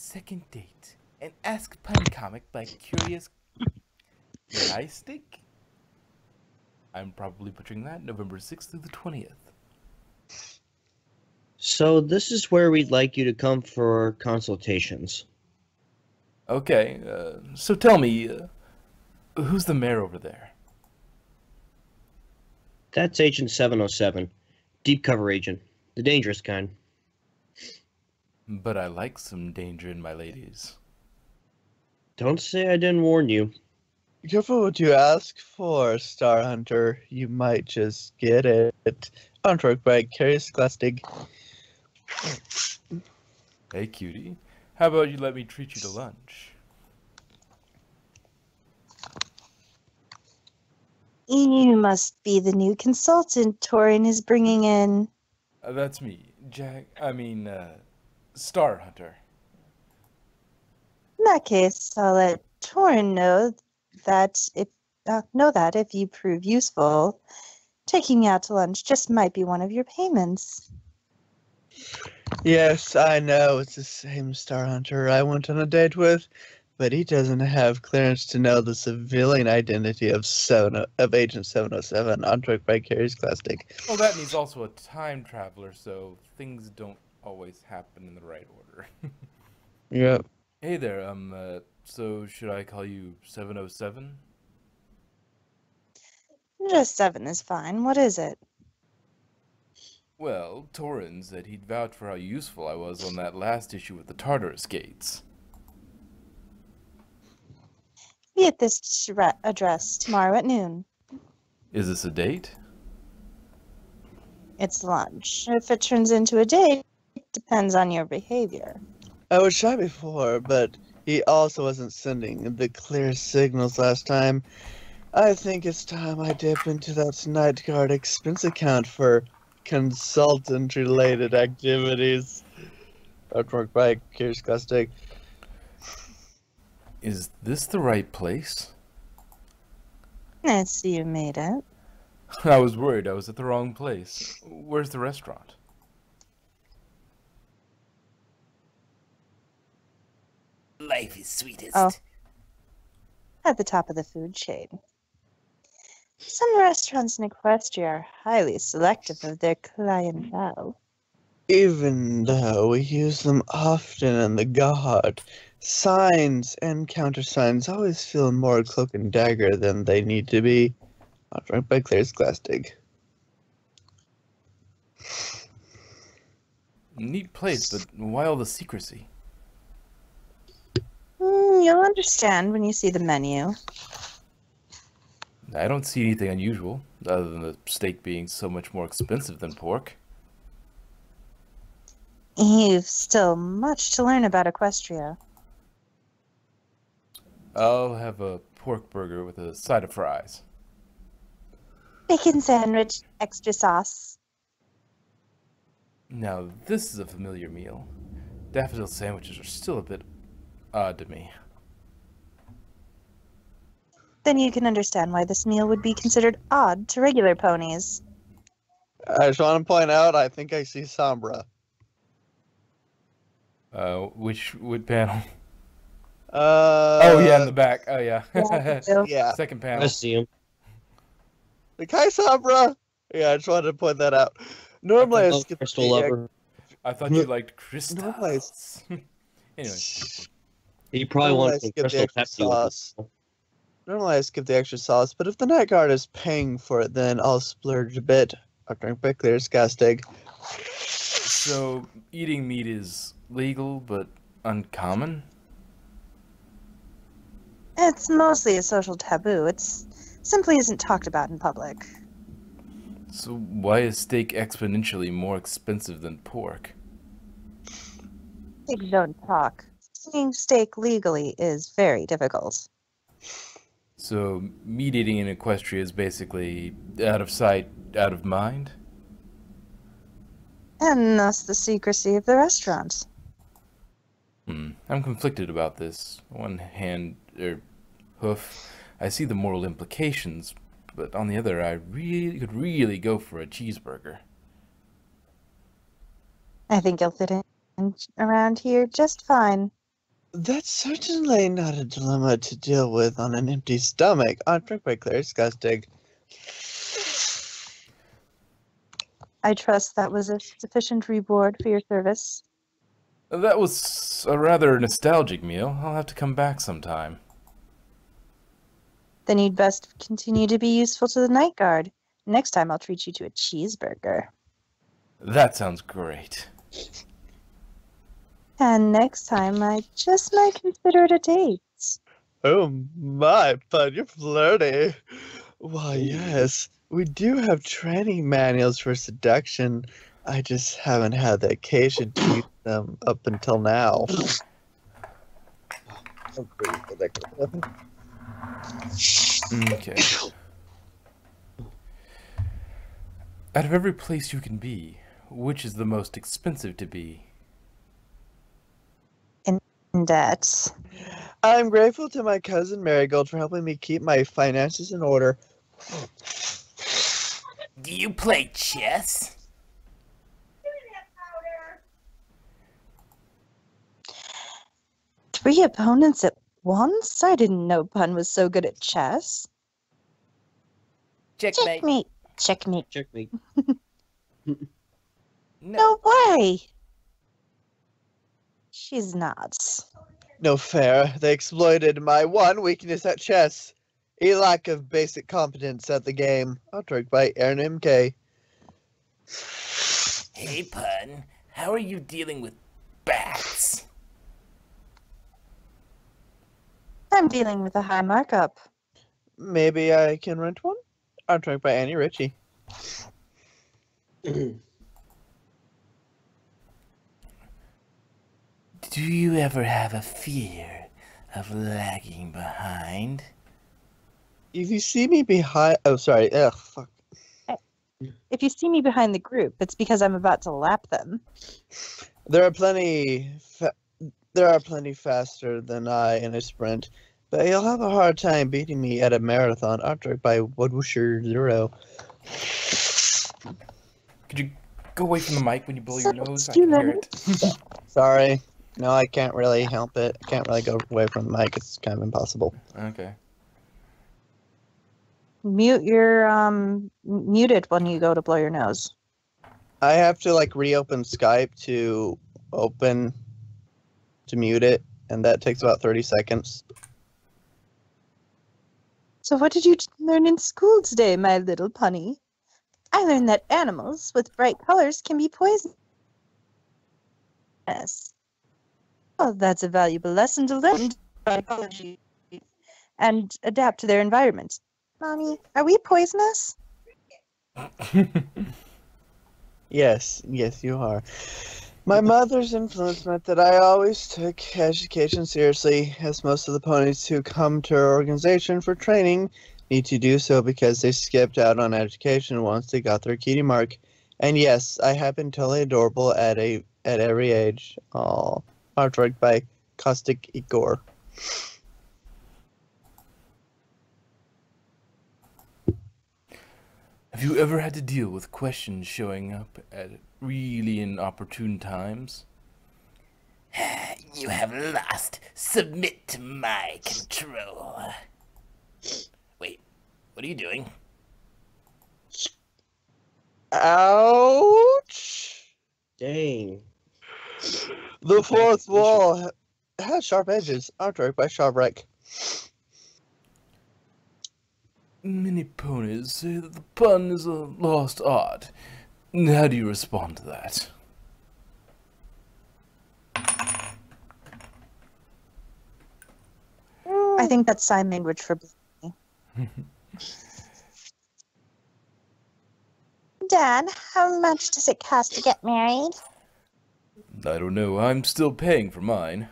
Second Date, an Ask Pun comic by Curious Gleistick. I'm probably butchering that. November 6th through the 20th. So this is where we'd like you to come for consultations. Okay, so tell me, who's the mayor over there? That's Agent 707. Deep cover agent. The dangerous kind. But I like some danger in my ladies. Don't say I didn't warn you. Careful what you ask for, Star Hunter. You might just get it. Artwork by Curious Glastig. Hey, cutie. How about you let me treat you to lunch? You must be the new consultant Torin is bringing in. That's me, Star Hunter. In that case, I'll let Torin know that if you prove useful, taking me out to lunch just might be one of your payments. Yes, I know. It's the same Star Hunter I went on a date with, but he doesn't have clearance to know the civilian identity of Agent 707, artwork by Curious Glastig. Well, that means also a time traveler, so things don't always happen in the right order. Yep. Hey there, so should I call you 707? Just 7 is fine. What is it? Well, Torin said he'd vouch for how useful I was on that last issue with the Tartarus Gates. Be at this address tomorrow at noon. Is this a date? It's lunch. If it turns into a date, it depends on your behavior. I was shy before, but he also wasn't sending the clear signals last time. I think it's time I dip into that night guard expense account for consultant-related activities. Artwork by Curious Glastig. Is this the right place? I see you made it. I was worried I was at the wrong place. Where's the restaurant? Life is sweetest. Oh. At the top of the food chain. Some restaurants in Equestria are highly selective of their clientele. Even though we use them often in the guard, signs and countersigns always feel more cloak and dagger than they need to be. Artwork by Curious Glastig. Neat place, but why all the secrecy? You'll understand when you see the menu. I don't see anything unusual, other than the steak being so much more expensive than pork. You've still much to learn about Equestria. I'll have a pork burger with a side of fries. Bacon sandwich, extra sauce. Now, this is a familiar meal. Daffodil sandwiches are still a bit odd to me. Then you can understand why this meal would be considered odd to regular ponies. I just want to point out, I think I see Sombra. Which panel? Oh Oh yeah, in the back. Oh yeah. Yeah. Second I panel. see him. The Kai Sombra! Yeah, I just wanted to point that out. Normally I Love skip Crystal the Lover. I thought you liked crystals. Nice. Anyway, He probably Normally I wants some skip the Crystal extra Pepsi. sauce. Normally I skip the extra sauce, but if the night guard is paying for it, then I'll splurge a bit. Artwork by Curious Glastig. so eating meat is legal but uncommon? It's mostly a social taboo. It's simply isn't talked about in public. So why is steak exponentially more expensive than pork? Pigs don't talk. Eating steak legally is very difficult. So meat eating in Equestria is basically out of sight, out of mind? And thus the secrecy of the restaurant. I'm conflicted about this. One hand, hoof, I see the moral implications, but on the other, I could really go for a cheeseburger. I think you'll fit in around here just fine. That's certainly not a dilemma to deal with on an empty stomach. On drink by Claire's Gustig. I trust that was a sufficient reward for your service. That was a rather nostalgic meal. I'll have to come back sometime. Then you'd best continue to be useful to the night guard. Next time I'll treat you to a cheeseburger. That sounds great. And next time I just might consider it a date. Oh my, bud, you're flirty. Why, yes, we do have training manuals for seduction. I just haven't had the occasion to use them up until now. I'm pretty ridiculous. Okay. Out of every place you can be, which is the most expensive to be? And that. I'm grateful to my cousin Marigold for helping me keep my finances in order. Do you play chess? 3 opponents at once? I didn't know Pun was so good at chess. Checkmate. Checkmate. Checkmate. No way! She's not. No fair. They exploited my one weakness at chess. A lack of basic competence at the game. Outright by Aaron MK. Hey, Pun. How are you dealing with bats? I'm dealing with a high markup. Maybe I can rent one? Outright by Annie Ritchie. Do you ever have a fear of lagging behind? If you see me behind... Oh, sorry. Ugh, fuck. If you see me behind the group, it's because I'm about to lap them. There are plenty faster than I in a sprint, but you'll have a hard time beating me at a marathon. Outright by Woodwusher Zero. Could you go away from the mic when you blow your nose? I do can hear that. it. Sorry. No, I can't really help it. I can't really go away from the mic. It's kind of impossible. Okay. Mute your mute it when you go to blow your nose. I have to like reopen Skype to mute it, and that takes about 30 seconds. So what did you learn in school today, my little punny? I learned that animals with bright colors can be poisonous. Well, that's a valuable lesson to learn psychology and adapt to their environment. Mommy, are we poisonous? Yes, you are. My mother's influence meant that I always took education seriously, as most of the ponies who come to our organization for training need to do so because they skipped out on education once they got their cutie mark. And yes, I have been totally adorable at every age. Aw. Artwork by Caustic Igor. Have you ever had to deal with questions showing up at really inopportune times? You have lost. Submit to my control. Wait, what are you doing? Ouch! Dang. The fourth wall has sharp edges. Artwork by Sharbrek. Many ponies say that the pun is a lost art. How do you respond to that? I think that's sign language for me. Dad, how much does it cost to get married? I don't know. I'm still paying for mine.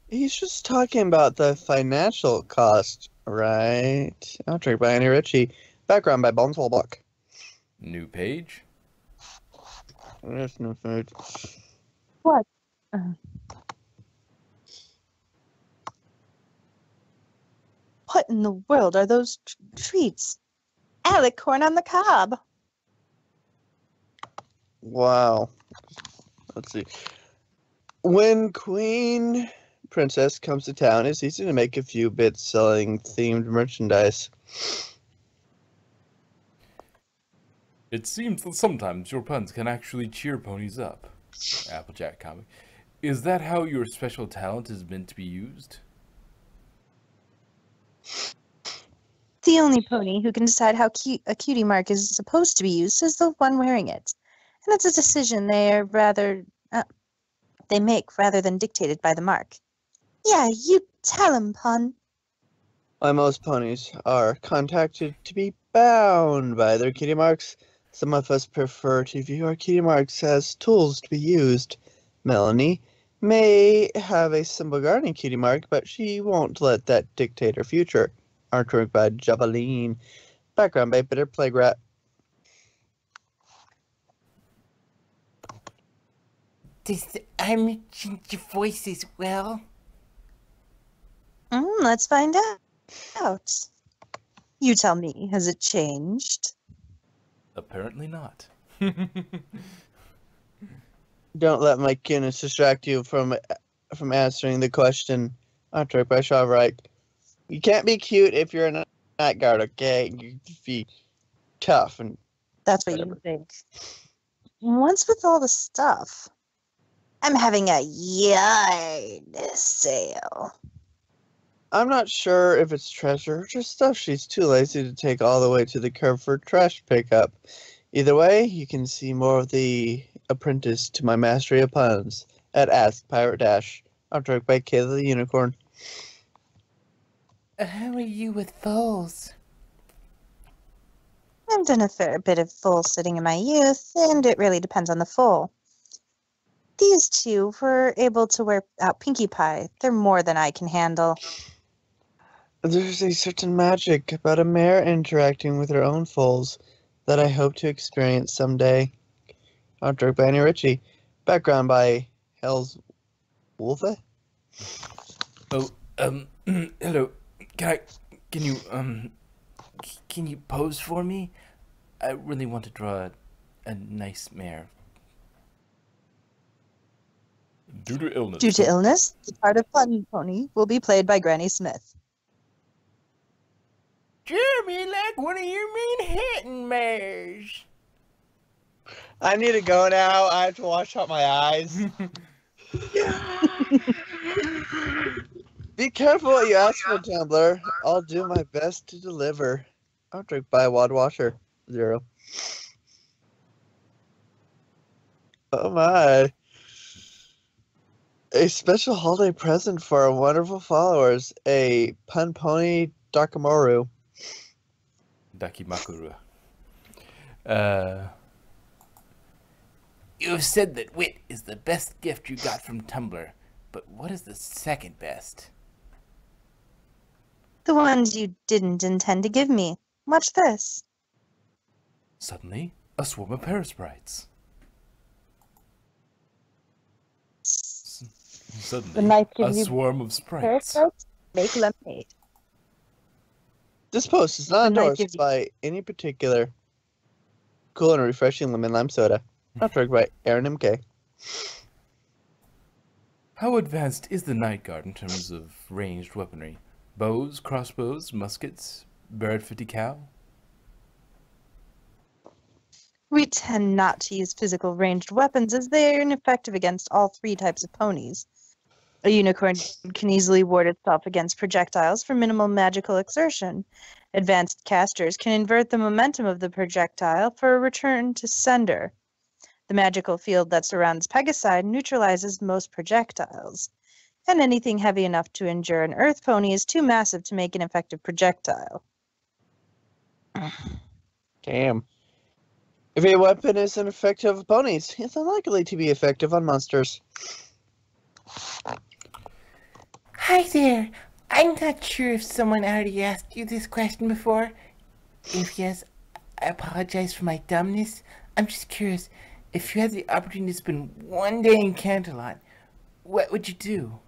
He's just talking about the financial cost, right? Outright by Annie Ritchie. Background by Bones Walbach. New page? There's no food. What? What in the world are those treats? Alec corn on the cob. Wow. Let's see. When Queen princess comes to town, it's easy to make a few bits selling themed merchandise. It seems that sometimes your puns can actually cheer ponies up. Applejack comic. Is that how your special talent is meant to be used? The only pony who can decide how a cutie mark is supposed to be used is the one wearing it. And it's a decision they make rather than dictated by the mark. Yeah, you tell 'em, Pun. Why most ponies are contacted to be bound by their cutie marks. Some of us prefer to view our cutie marks as tools to be used. Melanie may have a simple gardening cutie mark, but she won't let that dictate her future. Artwork by Javeline. Background by Bitter Plague Rat. Does the armor change your voice as well? Let's find out. You tell me, has it changed? Apparently not. Don't let my cuteness distract you from answering the question. Artwork by Shavright. You can't be cute if you're a night guard, okay? You be tough and That's what you think. What's with all the stuff? I'm having a yard sale. I'm not sure if it's treasure or just stuff she's too lazy to take all the way to the curb for trash pickup. Either way, you can see more of the apprentice to my mastery of puns at Ask Pirate Dash. Artwork by Kayla the Unicorn. How are you with foals? I've done a fair bit of foal sitting in my youth, and it really depends on the foal. These two were able to wear out Pinkie Pie. They're more than I can handle. There's a certain magic about a mare interacting with her own foals that I hope to experience someday. Artwork by Annie Ritchie. Background by Hell's Wolfe. Oh, hello. Can you pose for me? I really want to draw a nice mare. Due to illness. The part of Fun Pony will be played by Granny Smith. Jeremy, like one of your Manhattan mares. I need to go now. I have to wash out my eyes. Be careful what you ask for, Tumblr. I'll do my best to deliver. Artwork by Wad Washer. 0. Oh my. A special holiday present for our wonderful followers. A Pun Pony Dakamoru. Dakimakuru. You have said that wit is the best gift you got from Tumblr, but what is the second best? The ones you didn't intend to give me. Watch this. Suddenly, a swarm of parasprites. Suddenly, knife a gives you swarm of sprites. Parasites make lemonade. This post is not The night endorsed gives you- by any particular cool and refreshing lemon lime soda. Artwork by Aaron MK. How advanced is the night guard in terms of ranged weaponry? Bows, crossbows, muskets, Barrett 50 cal? We tend not to use physical ranged weapons as they are ineffective against all 3 types of ponies. A unicorn can easily ward itself against projectiles for minimal magical exertion. Advanced casters can invert the momentum of the projectile for a return to sender. The magical field that surrounds Pegasi neutralizes most projectiles, and anything heavy enough to endure an earth pony is too massive to make an effective projectile. Damn. If a weapon is ineffective on ponies, it's unlikely to be effective on monsters. Hi there. I'm not sure if someone already asked you this question before. If yes, I apologize for my dumbness. I'm just curious, if you had the opportunity to spend one day in Canterlot, what would you do?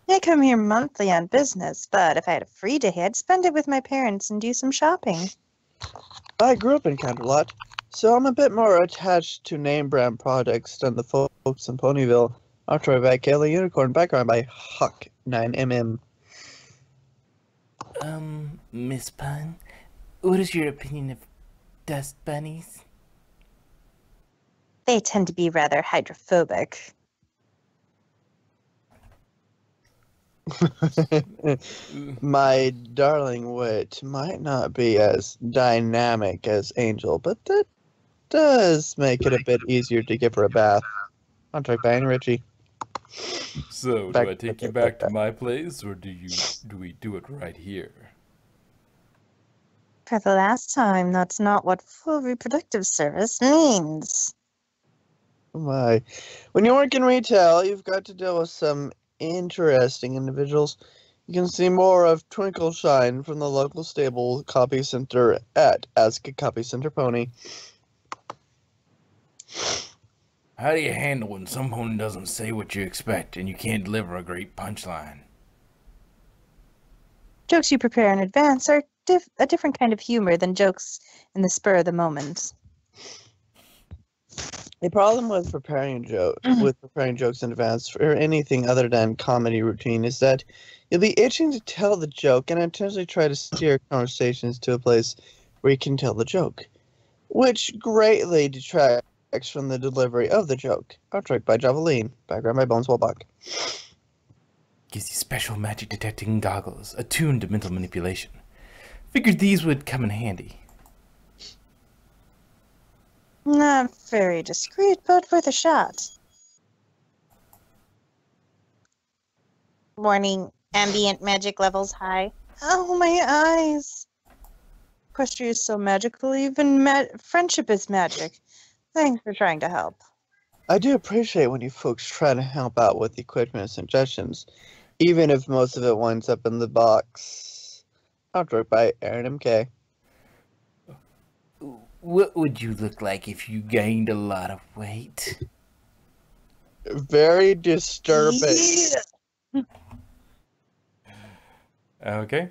I come here monthly on business, but if I had a free day, I'd spend it with my parents and do some shopping. I grew up in Canterlot, so I'm a bit more attached to name brand products than the folks in Ponyville. Artwork by Kayla Unicorn, background by Huck 9mm. Miss Pun, what is your opinion of dust bunnies? They tend to be rather hydrophobic. My darling wit might not be as dynamic as Angel, but that does make it a bit easier to give her a bath. Artwork by Anne Ritchie. So, do I take you back to my place, or do we do it right here? For the last time, that's not what full reproductive service means. My, when you work in retail, you've got to deal with some interesting individuals. You can see more of Twinkle Shine from the local stable copy center at Azka Copy Center Pony. How do you handle when someone doesn't say what you expect and you can't deliver a great punchline? Jokes you prepare in advance are a different kind of humor than jokes in the spur of the moment. The problem with preparing jokes in advance for anything other than comedy routine is that you'll be itching to tell the joke and intentionally try to steer conversations to a place where you can tell the joke, which greatly detracts from the delivery of the joke. Artwork by Javeline, background by Bones Walbach. Gives you special magic detecting goggles, attuned to mental manipulation. Figured these would come in handy. Not very discreet, but worth a shot. Warning, ambient magic levels high. Oh, my eyes. Equestria is so magical, even friendship is magic. Thanks for trying to help. I do appreciate when you folks try to help out with equipment and suggestions, even if most of it winds up in the box. Artwork by Aaron MK. What would you look like if you gained a lot of weight? Very disturbing. Okay.